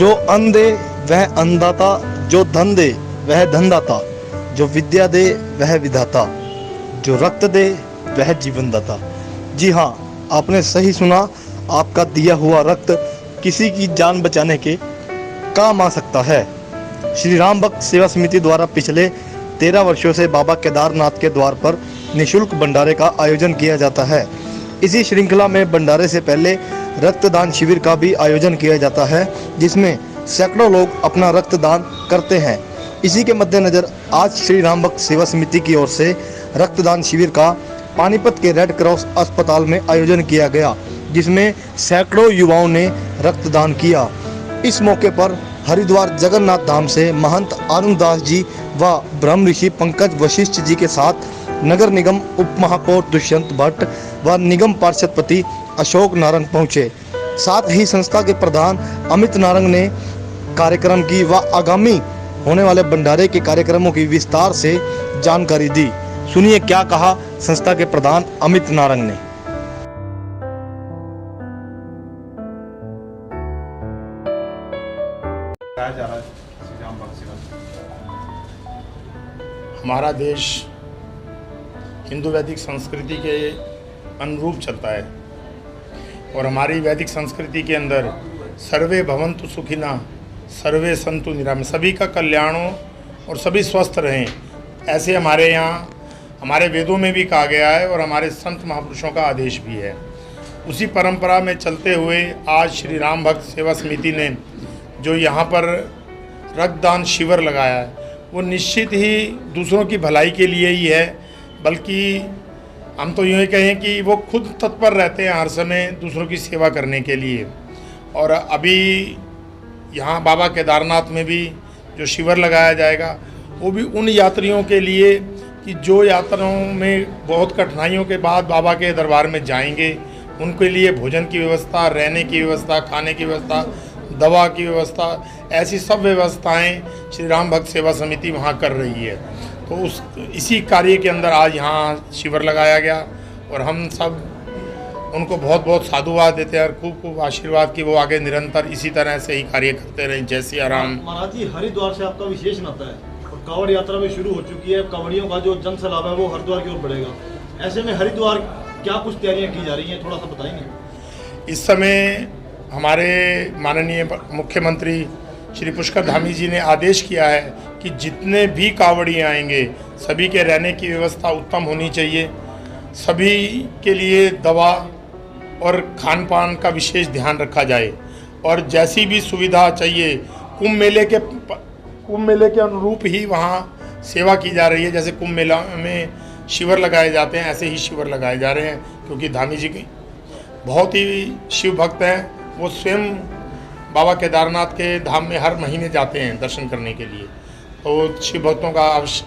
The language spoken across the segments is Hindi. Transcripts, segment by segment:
जो अन्न दे वह अन्नदाता, जो धन दे वह धनदाता, जो विद्या दे वह विधाता, जो रक्त दे वह जीवनदाता। जी हाँ, आपने सही सुना। आपका दिया हुआ रक्त किसी की जान बचाने के काम आ सकता है। श्री राम भक्त सेवा समिति द्वारा पिछले 13 वर्षों से बाबा केदारनाथ के द्वार पर निःशुल्क भंडारे का आयोजन किया जाता है। इसी श्रृंखला में भंडारे से पहले रक्तदान शिविर का भी आयोजन किया जाता है, जिसमें सैकड़ों लोग अपना रक्तदान करते हैं। इसी के मद्देनज़र आज श्री राम भक्त सेवा समिति की ओर से रक्तदान शिविर का पानीपत के रेड क्रॉस अस्पताल में आयोजन किया गया, जिसमें सैकड़ों युवाओं ने रक्तदान किया। इस मौके पर हरिद्वार जगन्नाथ धाम से महंत आनंद दास जी व ब्रह्म ऋषि पंकज वशिष्ठ जी के साथ नगर निगम उप महापौर दुष्यंत भट्ट व निगम पार्षदपति अशोक नारंग पहुंचे। साथ ही संस्था के प्रधान अमित नारंग ने कार्यक्रम की व आगामी होने वाले भंडारे के कार्यक्रमों की विस्तार से जानकारी दी। सुनिए क्या कहा संस्था के प्रधान अमित नारंग ने। हमारा देश हिंदू वैदिक संस्कृति के अनुरूप चलता है और हमारी वैदिक संस्कृति के अंदर सर्वे भवन्तु सुखिना सर्वे सन्तु निरामय, सभी का कल्याण हो और सभी स्वस्थ रहें, ऐसे हमारे यहाँ हमारे वेदों में भी कहा गया है और हमारे संत महापुरुषों का आदेश भी है। उसी परंपरा में चलते हुए आज श्री राम भक्त सेवा समिति ने जो यहाँ पर रक्तदान शिविर लगाया है, वो निश्चित ही दूसरों की भलाई के लिए ही है, बल्कि हम तो यूँ ही कहें कि वो खुद तत्पर रहते हैं हर समय दूसरों की सेवा करने के लिए। और अभी यहाँ बाबा केदारनाथ में भी जो शिविर लगाया जाएगा, वो भी उन यात्रियों के लिए कि जो यात्राओं में बहुत कठिनाइयों के बाद बाबा के दरबार में जाएंगे, उनके लिए भोजन की व्यवस्था, रहने की व्यवस्था, खाने की व्यवस्था, दवा की व्यवस्था, ऐसी सब व्यवस्थाएं श्री राम भक्त सेवा समिति वहाँ कर रही है। तो इसी कार्य के अंदर आज यहाँ शिविर लगाया गया और हम सब उनको बहुत बहुत साधुवाद देते हैं और खूब खूब आशीर्वाद की वो आगे निरंतर इसी तरह से ही कार्य करते रहें। जय सिया राम। महाराज जी, हरिद्वार से आपका विशेष नाता है और कांवड़ यात्रा भी शुरू हो चुकी है। कांवड़ियों का जो जन सैलाब है वो हरिद्वार की ओर बढ़ेगा। ऐसे में हरिद्वार क्या कुछ तैयारियाँ की जा रही हैं, थोड़ा सा बताएंगे। इस समय हमारे माननीय मुख्यमंत्री श्री पुष्कर धामी जी ने आदेश किया है कि जितने भी कांवड़िए आएंगे सभी के रहने की व्यवस्था उत्तम होनी चाहिए, सभी के लिए दवा और खान पान का विशेष ध्यान रखा जाए और जैसी भी सुविधा चाहिए कुंभ मेले के अनुरूप ही वहाँ सेवा की जा रही है। जैसे कुंभ मेला में शिविर लगाए जाते हैं, ऐसे ही शिविर लगाए जा रहे हैं, क्योंकि धामी जी की बहुत ही शिव भक्त हैं। वो स्वयं बाबा केदारनाथ के धाम में हर महीने जाते हैं दर्शन करने के लिए। तो शिव भक्तों का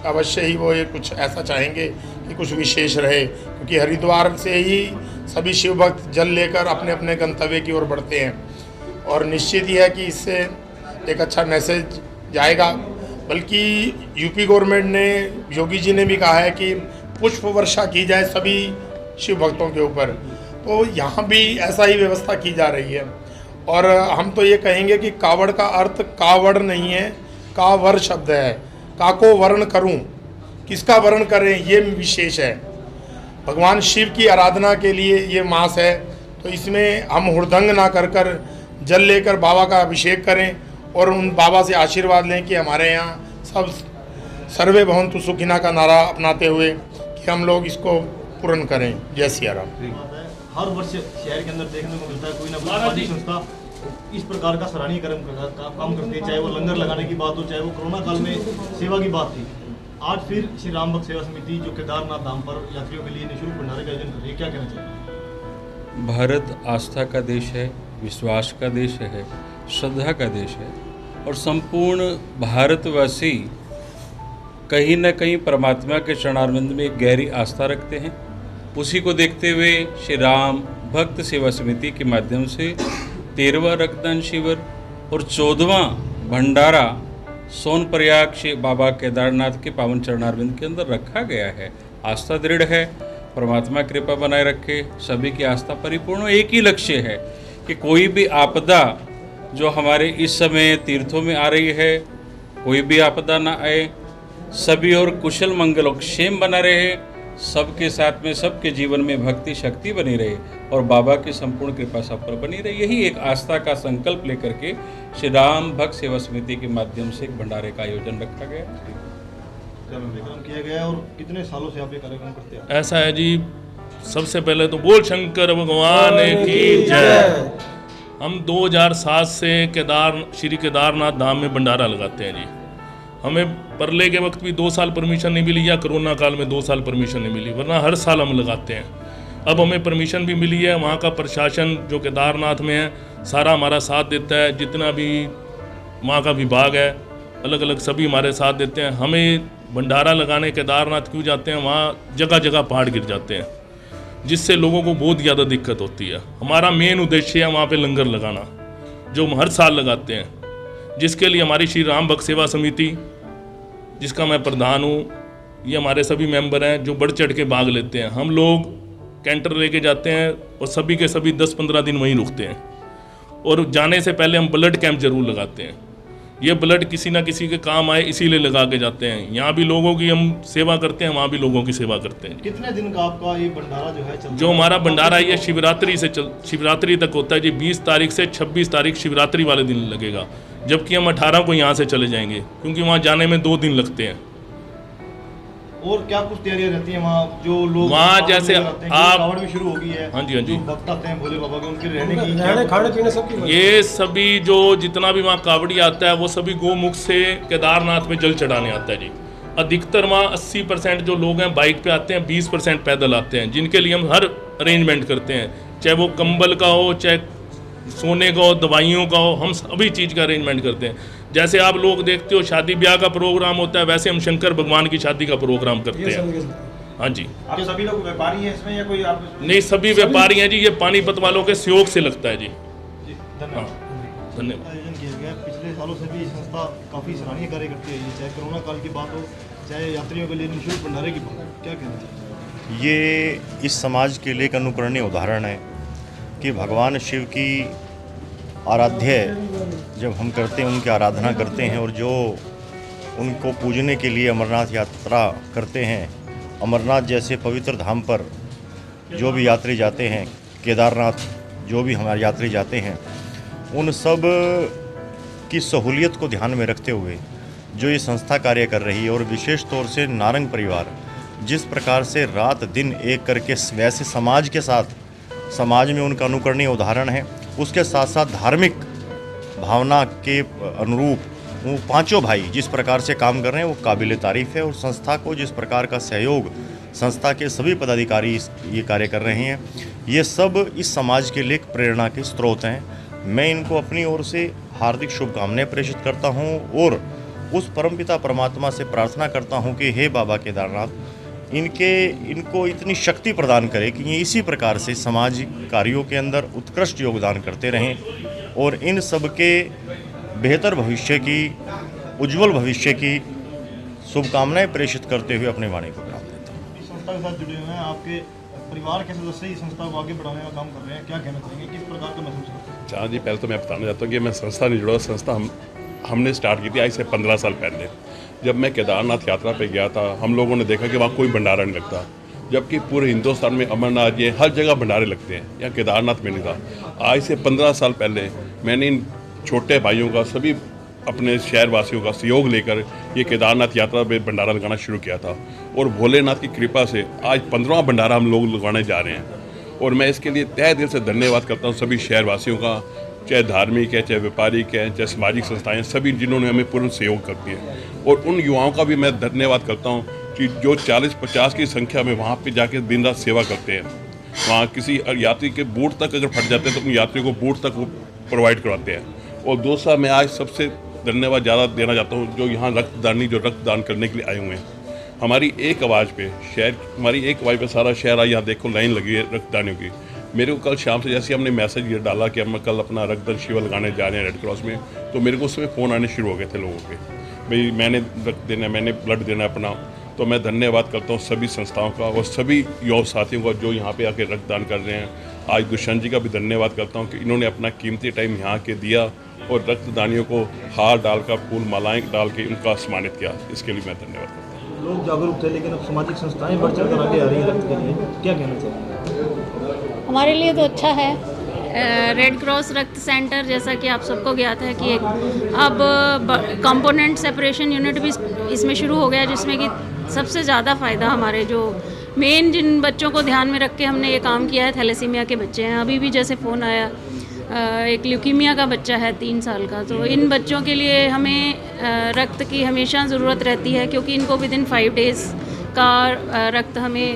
अवश्य ही वो ये कुछ ऐसा चाहेंगे कि कुछ विशेष रहे, क्योंकि हरिद्वार से ही सभी शिव भक्त जल लेकर अपने अपने गंतव्य की ओर बढ़ते हैं और निश्चित ही है कि इससे एक अच्छा मैसेज जाएगा। बल्कि यूपी गवर्नमेंट ने, योगी जी ने भी कहा है कि पुष्प वर्षा की जाए सभी शिव भक्तों के ऊपर, तो यहाँ भी ऐसा ही व्यवस्था की जा रही है। और हम तो ये कहेंगे कि कावड़ का अर्थ कावड़ नहीं है, कावर शब्द है। काको वर्ण करूं, किसका वर्ण करें, ये विशेष है। भगवान शिव की आराधना के लिए ये मास है, तो इसमें हम हुड़दंग ना कर जल लेकर बाबा का अभिषेक करें और उन बाबा से आशीर्वाद लें कि हमारे यहाँ सब सर्वे भवन्तु सुखिना का नारा अपनाते हुए कि हम लोग इसको पूर्ण करें। जय सिया राम। हर वर्ष शहर के अंदर देखने को मिलता है कोई ना कोई सामाजिक संस्था इस प्रकार का सराहनीय काम करती है, चाहे वो लंगर लगाने की बात हो, चाहे वो कोरोना काल में सेवा की बात थी। आज फिर श्री राम भक्त सेवा समिति जो केदारनाथ धाम पर यात्रियों के लिए निःशुल्क भंडारे का आयोजन कर रही है, क्या कहना चाहिए? भारत आस्था का देश है, विश्वास का देश है, श्रद्धा का देश है और संपूर्ण भारतवासी कहीं न कहीं परमात्मा के चरणारविंद में एक गहरी आस्था रखते हैं। उसी को देखते हुए श्री राम भक्त सेवा समिति के माध्यम से 13वां रक्तदान शिविर और 14वां भंडारा सोनप्रयाग श्री बाबा केदारनाथ के पावन चरणारविंद के अंदर रखा गया है। आस्था दृढ़ है, परमात्मा कृपा बनाए रखे, सभी की आस्था परिपूर्ण। एक ही लक्ष्य है कि कोई भी आपदा जो हमारे इस समय तीर्थों में आ रही है, कोई भी आपदा ना आए, सभी और कुशल मंगल और क्षेम बना रहे, सबके साथ में सबके जीवन में भक्ति शक्ति बनी रहे और बाबा की संपूर्ण कृपा सब पर बनी रहे। यही एक आस्था का संकल्प लेकर के श्री राम भक्त सेवा समिति के माध्यम से एक भंडारे का आयोजन रखा गया। कार्यक्रम किया गया और कितने सालों से आप ये कार्यक्रम करते हैं? ऐसा है जी, सबसे पहले तो बोल शंकर भगवान की जय। हम 2007 से श्री केदारनाथ धाम में भंडारा लगाते हैं जी। हमें परले के वक्त भी 2 साल परमिशन नहीं मिली, या कोरोना काल में 2 साल परमिशन नहीं मिली, वरना हर साल हम लगाते हैं। अब हमें परमिशन भी मिली है, वहाँ का प्रशासन जो केदारनाथ में है सारा हमारा साथ देता है, जितना भी वहाँ का विभाग है अलग अलग सभी हमारे साथ देते हैं। हमें भंडारा लगाने केदारनाथ क्यों जाते हैं, वहाँ जगह जगह पहाड़ गिर जाते हैं, जिससे लोगों को बहुत ज़्यादा दिक्कत होती है। हमारा मेन उद्देश्य है वहाँ पे लंगर लगाना, जो हम हर साल लगाते हैं, जिसके लिए हमारी श्री राम भक्त सेवा समिति, जिसका मैं प्रधान हूँ, ये हमारे सभी मेंबर हैं जो बढ़ चढ़ के भाग लेते हैं। हम लोग कैंटर लेके जाते हैं और सभी के सभी 10-15 दिन वहीं रुकते हैं, और जाने से पहले हम ब्लड कैंप जरूर लगाते हैं। ये ब्लड किसी ना किसी के काम आए इसीलिए लगा के जाते हैं। यहाँ भी लोगों की हम सेवा करते हैं, वहाँ भी लोगों की सेवा करते हैं। कितने दिन का आपका ये भंडारा जो है चलता जो हमारा भंडारा ये शिवरात्रि तक होता है जी। 20 तारीख से 26 तारीख शिवरात्रि वाले दिन लगेगा, जबकि हम 18 को यहाँ से चले जाएंगे, क्योंकि वहाँ जाने में 2 दिन लगते हैं। और क्या कुछ तैयारियां रहती हैं वहाँ? जो लोग वहाँ जैसे आप कावड़ भी शुरू हो गई है। हाँ जी, हाँ जी। जो भक्त आते हैं भोले बाबा के, उनके रहने की, खाने पीने सबकी ये सभी जो जितना भी वहाँ कावड़ी आता है वो सभी गोमुख से केदारनाथ में जल चढ़ाने आता है जी। अधिकतर वहाँ 80% जो लोग हैं बाइक पे आते हैं, 20% पैदल आते हैं, जिनके लिए हम हर अरेंजमेंट करते हैं, चाहे वो कंबल का हो, चाहे सोने का हो, दवाइयों का हो, हम सभी चीज़ का अरेंजमेंट करते हैं। जैसे आप लोग देखते हो शादी ब्याह का प्रोग्राम होता है, वैसे हम शंकर भगवान की शादी का प्रोग्राम करते हैं। हाँ जी। आप सभी लोग व्यापारी हैं इसमें या कोई आप? नहीं, सभी व्यापारी हैं जी। ये पानीपत वालों के सहयोग से लगता है जी। धन्यवाद। धन्यवाद। आयोजन किया गया। पिछले सालों से भी ये संस्था काफ़ी सराहनीय कार्य करती है, चाहे कोरोना काल की बात हो, चाहे यात्रियों के लिए निःशुल्क भंडारे की बात हो। क्या कहना चाहिए? ये इस समाज के लिए एक अनुकरणीय उदाहरण है कि भगवान शिव की आराध्य जब हम करते हैं, उनकी आराधना करते हैं, और जो उनको पूजने के लिए अमरनाथ यात्रा करते हैं, अमरनाथ जैसे पवित्र धाम पर जो भी यात्री जाते हैं, केदारनाथ जो भी हमारे यात्री जाते हैं, उन सब की सहूलियत को ध्यान में रखते हुए जो ये संस्था कार्य कर रही है, और विशेष तौर से नारंग परिवार जिस प्रकार से रात दिन एक करके वैसे समाज के साथ, समाज में उनका अनुकरणीय उदाहरण है, उसके साथ साथ धार्मिक भावना के अनुरूप वो पांचों भाई जिस प्रकार से काम कर रहे हैं वो काबिल तारीफ़ है। और संस्था को जिस प्रकार का सहयोग संस्था के सभी पदाधिकारी ये कार्य कर रहे हैं, ये सब इस समाज के लिए एक प्रेरणा के स्रोत हैं। मैं इनको अपनी ओर से हार्दिक शुभकामनाएं प्रेषित करता हूं और उस परमपिता परमात्मा से प्रार्थना करता हूं कि हे बाबा केदारनाथ, इनको इतनी शक्ति प्रदान करे कि ये इसी प्रकार से सामाजिक कार्यों के अंदर उत्कृष्ट योगदान करते रहें और इन सब के बेहतर भविष्य की, उज्जवल भविष्य की शुभकामनाएं प्रेषित करते हुए अपने वाणी को विराम देता हूँ। इस संस्था के साथ जुड़े हुए हैं, आपके परिवार के सदस्य इस संस्था को आगे बढ़ाने का काम कर रहे हैं, क्या कहना चाहेंगे, किस प्रकार का महसूस करते हैं? जहाँ जी, पहले तो मैं बताना चाहता हूँ कि मैं संस्था नहीं जुड़ा। संस्था हमने स्टार्ट की थी आज से 15 साल पहले। जब मैं केदारनाथ यात्रा पे गया था, हम लोगों ने देखा कि वहाँ कोई भंडारा नहीं लगता, जबकि पूरे हिंदुस्तान में अमरनाथ ये हर जगह भंडारे लगते हैं, यहाँ केदारनाथ में नहीं था। आज से 15 साल पहले मैंने इन छोटे भाइयों का, सभी अपने शहरवासियों का सहयोग लेकर ये केदारनाथ यात्रा में भंडारा लगाना शुरू किया था, और भोलेनाथ की कृपा से आज 15वां भंडारा हम लोग लगाने जा रहे हैं। और मैं इसके लिए तहे दिल से धन्यवाद करता हूँ सभी शहरवासियों का, चाहे धार्मिक है, चाहे व्यापारिक है, चाहे सामाजिक संस्थाएं, सभी जिन्होंने हमें पूर्ण सहयोग करती है। और उन युवाओं का भी मैं धन्यवाद करता हूँ कि जो 40-50 की संख्या में वहाँ पे जाके दिन रात सेवा करते हैं। वहाँ किसी यात्री के बूट तक अगर फट जाते हैं तो उन यात्रियों को बूट तक वो प्रोवाइड करवाते हैं। और दूसरा, मैं आज सबसे धन्यवाद ज़्यादा देना चाहता हूँ जो यहाँ रक्तदान करने के लिए आए हुए हैं। हमारी एक आवाज़ पे सारा शहर आज यहाँ देखो लाइन लगी है रक्तदानियों की। मेरे को कल शाम से जैसे हमने मैसेज ये डाला कि हम कल अपना रक्तदान शिविर लगाने जा रहे हैं रेड क्रॉस में, तो मेरे को उसमें फ़ोन आने शुरू हो गए थे लोगों के, भाई मैंने रक्त देना है, मैंने ब्लड देना है अपना। तो मैं धन्यवाद करता हूँ सभी संस्थाओं का और सभी युवा साथियों का जो यहाँ पे आके रक्तदान कर रहे हैं। आज दुष्यंत जी का भी धन्यवाद करता हूँ कि इन्होंने अपना कीमती टाइम यहाँ के दिया और रक्तदानियों को हार डालकर फूल मालाएं डाल के उनका सम्मानित किया। इसके लिए मैं धन्यवाद करता हूँ। लोग जागरूक थे लेकिन अब सामाजिक संस्थाएं बढ़ चढ़ कर आगे आ रही हैं रक्त के लिए, क्या कहना चाहिए? हमारे लिए तो अच्छा है। रेड क्रॉस रक्त सेंटर, जैसा कि आप सबको ज्ञात है कि एक अब कंपोनेंट सेपरेशन यूनिट भी इसमें शुरू हो गया, जिसमें कि सबसे ज़्यादा फ़ायदा हमारे जो मेन जिन बच्चों को ध्यान में रख के हमने ये काम किया है, थैलेसीमिया के बच्चे हैं। अभी भी जैसे फ़ोन आया, एक ल्यूकीमिया का बच्चा है 3 साल का, तो इन बच्चों के लिए हमें रक्त की हमेशा ज़रूरत रहती है, क्योंकि इनको विदिन 5 डेज़ का रक्त हमें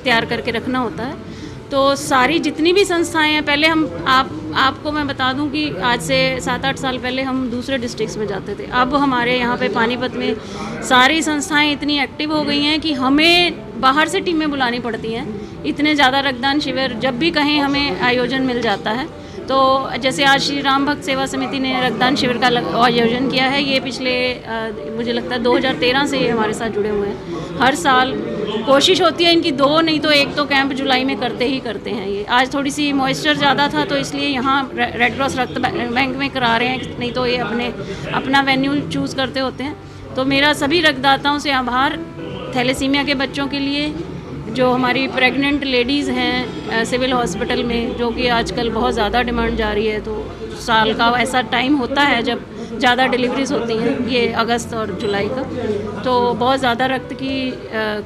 तैयार करके रखना होता है। तो सारी जितनी भी संस्थाएं हैं, पहले हम आपको मैं बता दूं कि आज से 7-8 साल पहले हम दूसरे डिस्ट्रिक्ट्स में जाते थे। अब हमारे यहाँ पे पानीपत में सारी संस्थाएं इतनी एक्टिव हो गई हैं कि हमें बाहर से टीमें बुलानी पड़ती हैं। इतने ज़्यादा रक्तदान शिविर जब भी कहीं हमें आयोजन मिल जाता है। तो जैसे आज श्री राम भक्त सेवा समिति ने रक्तदान शिविर का आयोजन किया है। ये पिछले मुझे लगता है 2013 से ये हमारे साथ जुड़े हुए हैं। हर साल कोशिश होती है इनकी 2 नहीं तो 1 तो कैंप जुलाई में करते ही करते हैं। ये आज थोड़ी सी मॉइस्चर ज़्यादा था, तो इसलिए यहाँ रेड क्रॉस रक्त बैंक में करा रहे हैं, नहीं तो ये अपना वेन्यू चूज़ करते होते हैं। तो मेरा सभी रक्तदाताओं से आभार। थैलेसीमिया के बच्चों के लिए, जो हमारी प्रेग्नेंट लेडीज़ हैं सिविल हॉस्पिटल में, जो कि आजकल बहुत ज़्यादा डिमांड जा रही है, तो साल का ऐसा टाइम होता है जब ज़्यादा डिलीवरीज होती हैं, ये अगस्त और जुलाई का, तो बहुत ज़्यादा रक्त की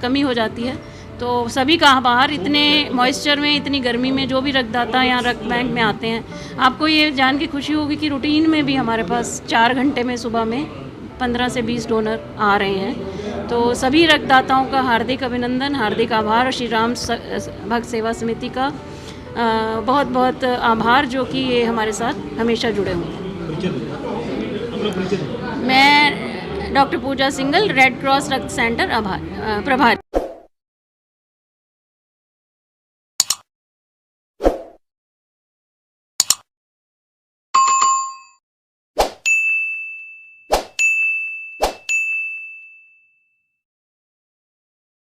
कमी हो जाती है। तो सभी का आभार। इतने मॉइस्चर में, इतनी गर्मी में जो भी रक्तदाता यहाँ रक्त बैंक में आते हैं, आपको ये जान के खुशी होगी कि रूटीन में भी हमारे पास 4 घंटे में सुबह में 15 से 20 डोनर आ रहे हैं। तो सभी रक्तदाताओं का हार्दिक अभिनंदन, हार्दिक आभार। और श्री राम भक्त सेवा समिति का बहुत बहुत आभार, जो कि ये हमारे साथ हमेशा जुड़े हुए हैं। मैं डॉक्टर पूजा सिंगल, रेड क्रॉस रक्त सेंटर प्रभारी।